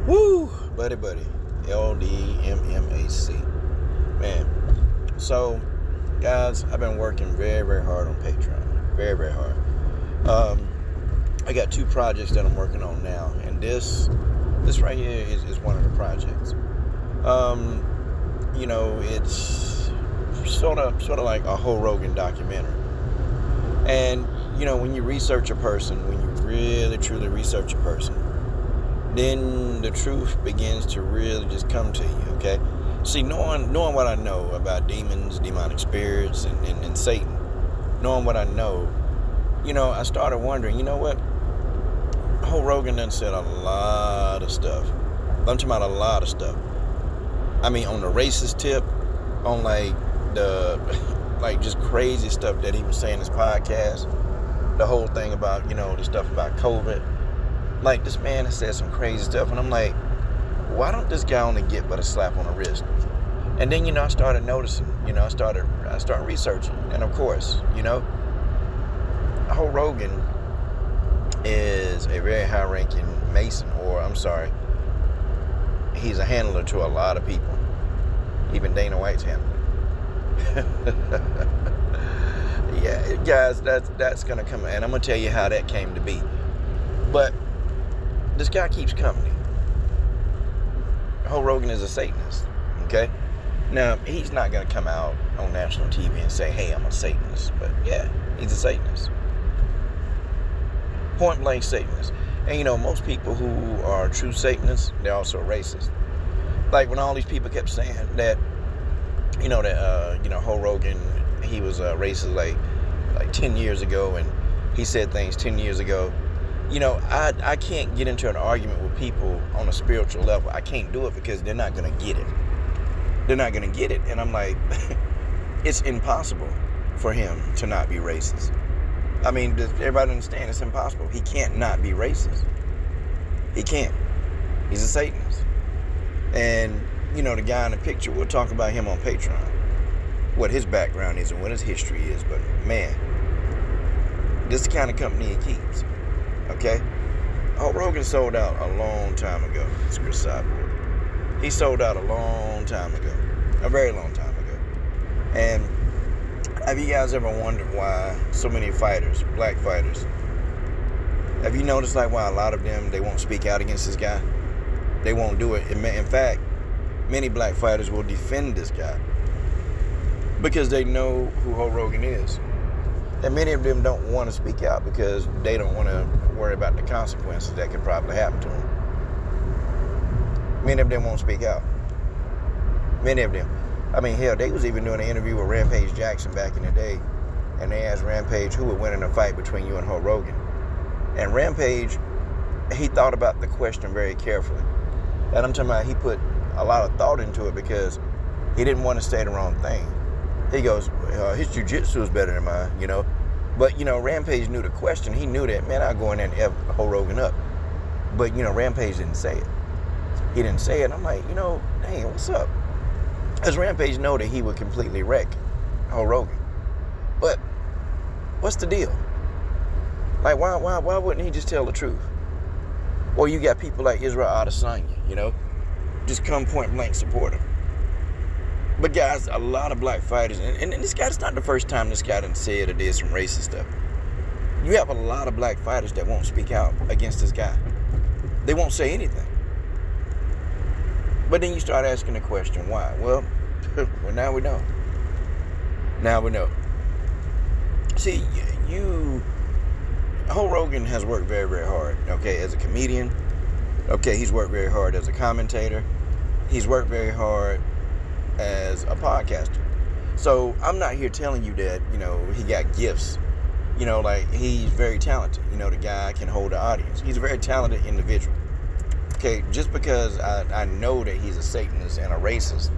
Woo, buddy. LDMMAC. Man. So, guys, I've been working very, very hard on Patreon. Very, very hard. I got 2 projects that I'm working on now, and this right here is one of the projects. It's sort of like a whole Rogan documentary. And when you research a person, when you really truly research a person, then the truth begins to really just come to you. Okay, see, knowing what I know about demons, demonic spirits, and Satan, knowing what I know, I started wondering, you know what? Whole Rogan done said a lot of stuff. I'm talking about a lot of stuff. I mean, on the racist tip, on just crazy stuff that he was saying in his podcast, the whole thing about, the stuff about COVID. Like, this man has said some crazy stuff, and I'm like, why don't this guy only get but a slap on the wrist? And then, I started noticing, I started researching, and of course, whole Rogan is a very high-ranking Mason, he's a handler to a lot of people. Even Dana White's handler. Yeah, guys, that's gonna come, and I'm gonna tell you how that came to be. But this guy keeps company. Whole Rogan is a Satanist. Okay, now he's not gonna come out on national TV and say, "Hey, I'm a Satanist," but yeah, he's a Satanist. Point blank Satanist. And most people who are true Satanists, they're also racist. Like when all these people kept saying that, whole Rogan, he was racist like 10 years ago, and he said things 10 years ago. I can't get into an argument with people on a spiritual level. I can't do it because they're not going to get it. They're not going to get it. And I'm like, it's impossible for him to not be racist. I mean, does everybody understand? It's impossible. He can't not be racist. He can't. He's a Satanist. And, the guy in the picture, we'll talk about him on Patreon, what his background is and what his history is. But, man, this is the kind of company he keeps. Okay? Rogan sold out a long time ago. Screw sideboard. He sold out a long time ago. A very long time ago. And have you guys ever wondered why so many fighters, black fighters, have you noticed why a lot of them, they won't speak out against this guy? They won't do it. In fact, many black fighters will defend this guy because they know who whole Rogan is. And many of them don't want to speak out because they don't want to worry about the consequences that could probably happen to them. Many of them won't speak out. Many of them. I mean, hell, they was even doing an interview with Rampage Jackson back in the day, and they asked Rampage who would win in a fight between you and Hulk Rogan. And Rampage, he thought about the question very carefully. And I'm talking about he put a lot of thought into it because he didn't want to say the wrong thing. He goes, his jiu-jitsu is better than mine, But, Rampage knew the question. He knew that, man, I'll go in there and F Hulk Rogan up. But, Rampage didn't say it. He didn't say it. I'm like, dang, what's up? Because Rampage know that he would completely wreck Hulk Rogan. But what's the deal? Like, why wouldn't he just tell the truth? Or you got people like Israel Adesanya, just come point blank support him. But guys, a lot of black fighters, and this guy's not the first time this guy done said or did some racist stuff. You have a lot of black fighters that won't speak out against this guy. They won't say anything. But then you start asking the question, why? Well, now we know. Now we know. See, whole Rogan has worked very, very hard, okay, as a comedian. Okay, he's worked very hard as a commentator. He's worked very hard as a podcaster. So I'm not here telling you that, he got gifts. He's very talented. The guy can hold the audience. He's a very talented individual. Okay, just because I know that he's a Satanist and a racist,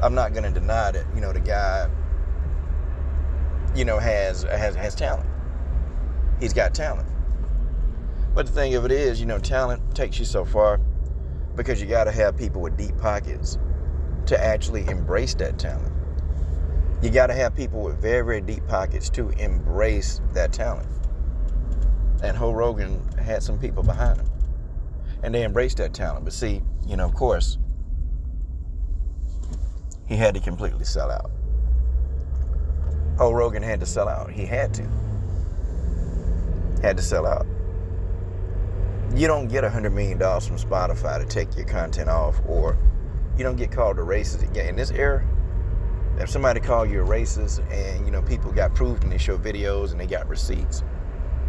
I'm not going to deny that, the guy, has talent. He's got talent. But the thing of it is, talent takes you so far because you got to have people with deep pockets to actually embrace that talent. You got to have people with very, very deep pockets to embrace that talent. And Hulk Rogan had some people behind him. And they embraced that talent. But see, of course, he had to completely sell out. Rogan had to sell out. He had to. Had to sell out. You don't get $100 million from Spotify to take your content off, or you don't get called a racist again. In this era, if somebody called you a racist and, people got proof and they show videos and they got receipts,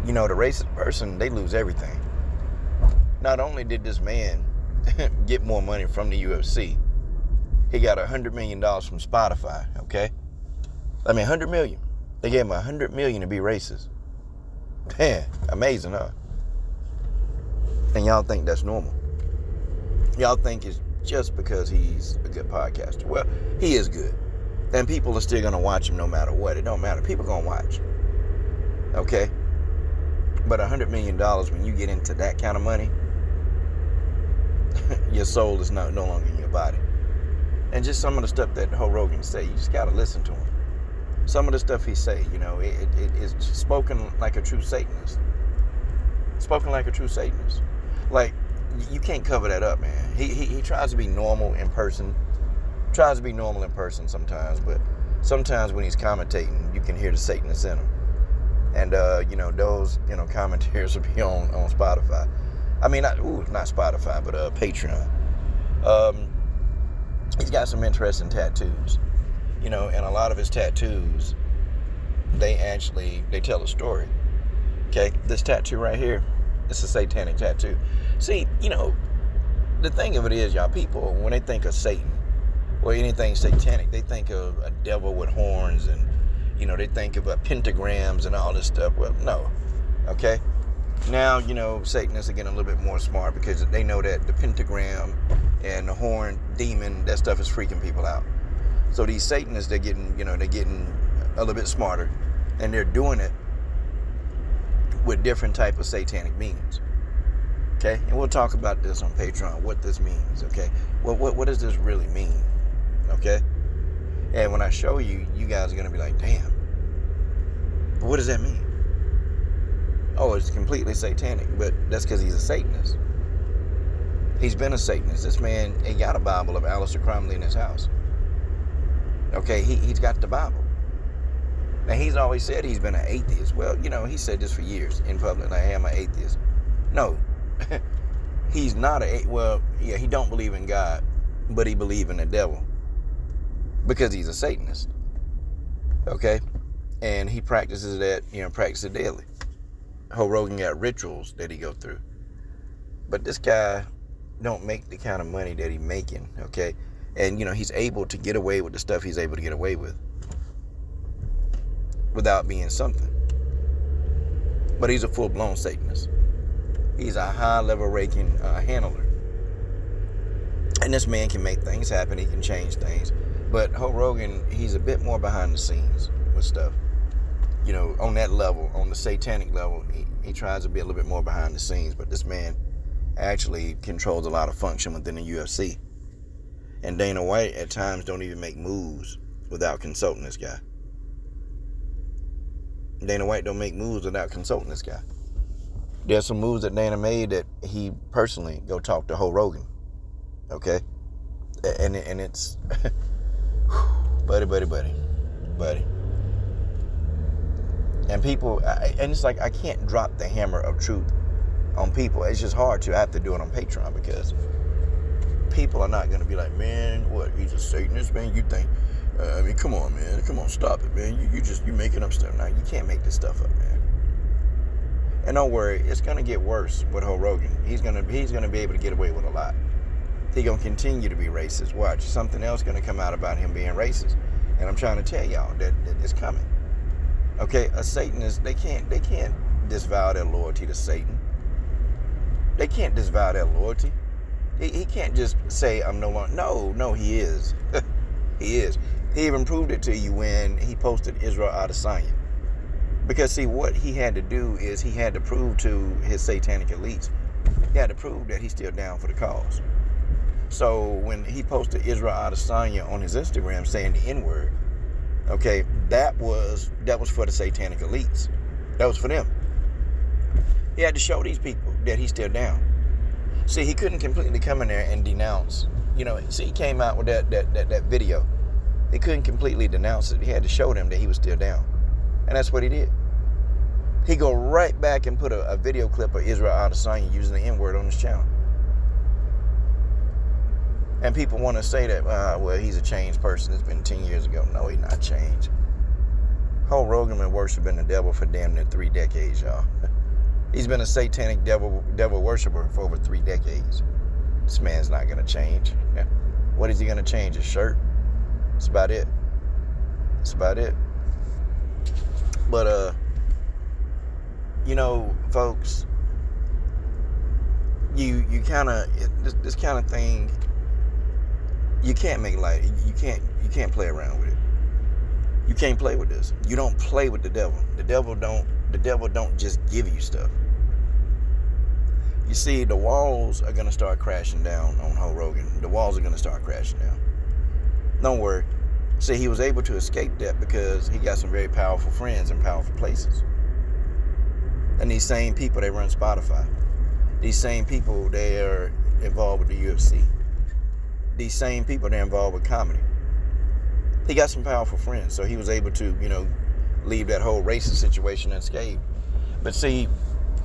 the racist person, they lose everything. Not only did this man get more money from the UFC, he got $100 million from Spotify, okay? I mean, $100 million. They gave him $100 million to be racist. Man, amazing, huh? And y'all think that's normal. Y'all think it's just because he's a good podcaster. Well, he is good. And people are still going to watch him no matter what. It don't matter. People are going to watch. Okay? But $100 million, when you get into that kind of money, your soul is no longer in your body. And just some of the stuff that Rogan say, you just got to listen to him. Some of the stuff he say, it is spoken like a true Satanist. Spoken like a true Satanist. Like, you can't cover that up, man. He tries to be normal in person. Tries to be normal in person sometimes, but sometimes when he's commentating, you can hear the Satanist in him. And, those, commentaries will be on Spotify. I mean, not Spotify, but Patreon. He's got some interesting tattoos. And a lot of his tattoos, they tell a story. Okay, this tattoo right here, it's a satanic tattoo. See, the thing of it is, y'all, people, when they think of Satan or anything satanic, they think of a devil with horns and, they think of pentagrams and all this stuff. Well, no, okay? Now, Satanists are getting a little bit more smart because they know that the pentagram and the horn demon, that stuff is freaking people out. So these Satanists, they're getting a little bit smarter, and they're doing it with different type of satanic meanings. Okay, and we'll talk about this on Patreon, what this means. Okay, what does this really mean? Okay, and when I show you, you guys are gonna be like, damn, what does that mean? Oh, it's completely satanic, but that's because he's a Satanist. He's been a Satanist. This man, he got a Bible of Aleister Crowley in his house. Okay, he's got the Bible. Now, he's always said he's been an atheist. Well, he said this for years in public, like, hey, I'm an atheist. No, he's not he don't believe in God, but he believes in the devil because he's a Satanist. Okay, and he practices that, practices daily. Rogan got rituals that he go through. But this guy don't make the kind of money that he's making, okay? And, he's able to get away with the stuff he's able to get away with without being something. But he's a full-blown Satanist. He's a high-level Reiki handler. And this man can make things happen. He can change things. But Rogan, he's a bit more behind the scenes with stuff. On that level, on the satanic level, he tries to be a little bit more behind the scenes. But this man actually controls a lot of function within the UFC. And Dana White, at times, don't even make moves without consulting this guy. Dana White don't make moves without consulting this guy. There's some moves that Dana made that he personally go talk to Rogan. Okay? And it's... buddy. And people... and it's like I can't drop the hammer of truth on people. It's just hard to. I have to do it on Patreon because people are not going to be like, man, what? He's a Satanist, man? You think... come on, man. Come on, stop it, man. You making up stuff now. You can't make this stuff up, man. And don't worry, it's gonna get worse with Rogan. He's gonna be able to get away with a lot. He's gonna continue to be racist. Watch, something else gonna come out about him being racist. And I'm trying to tell y'all that it's coming. Okay, a Satanist, they can't disavow their loyalty to Satan. They can't disavow their loyalty. He can't just say, I'm no longer... No, he is. He is. He even proved it to you when he posted Israel Adesanya. Because, see, what he had to do is he had to prove to his satanic elites, he had to prove that he's still down for the cause. So when he posted Israel Adesanya on his Instagram saying the N-word, okay, that was for the satanic elites. That was for them. He had to show these people that he's still down. See, he couldn't completely come in there and denounce. See, he came out with that video. He couldn't completely denounce it. He had to show them that he was still down. And that's what he did. He go right back and put a video clip of Israel Adesanya using the N-word on his channel. And people want to say that, well, he's a changed person. It's been 10 years ago. No, he's not changed. Whole Rogan been worshiping the devil for damn near 3 decades, y'all. He's been a satanic devil worshiper for over 3 decades. This man's not going to change. What is he going to change? His shirt? That's about it. That's about it. But, folks, you kind of, this kind of thing, you can't make light. You can't play around with it. You can't play with this. You don't play with the devil. The devil don't just give you stuff. You see, the walls are going to start crashing down on Joe Rogan. The walls are going to start crashing down. Don't worry. See, he was able to escape that because he got some very powerful friends in powerful places. And these same people, they run Spotify. These same people, they are involved with the UFC. These same people, they're involved with comedy. He got some powerful friends, so he was able to, leave that whole racist situation unscathed. But see,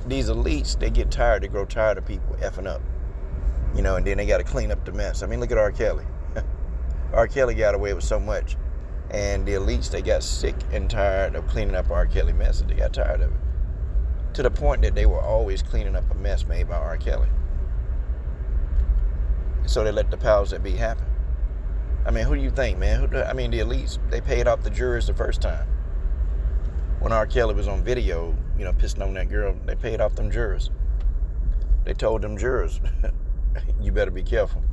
these elites, they get tired, they grow tired of people effing up. And then they got to clean up the mess. I mean, look at R. Kelly. R. Kelly got away with so much. And the elites, they got sick and tired of cleaning up R. Kelly mess. They got tired of it. To the point that they were always cleaning up a mess made by R. Kelly. So they let the powers that be happen. I mean, who do you think, man? The elites, they paid off the jurors the first time. When R. Kelly was on video, pissing on that girl, they paid off them jurors. They told them jurors, you better be careful.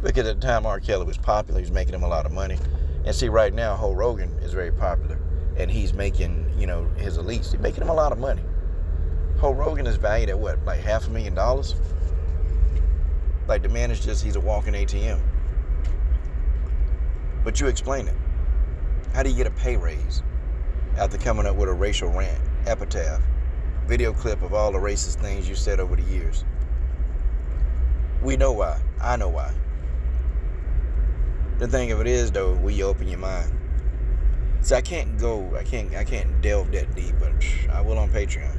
Because at the time R. Kelly was popular, he was making them a lot of money. And see, right now, Joe Rogan is very popular. And he's making, his elites, he's making them a lot of money. Joe Rogan is valued at what, like $500,000? Like the man is he's a walking ATM. But you explain it. How do you get a pay raise after coming up with a racial rant, epitaph, video clip of all the racist things you said over the years? We know why. I know why. The thing of it is, though, will you open your mind? See, I can't delve that deep, but I will on Patreon.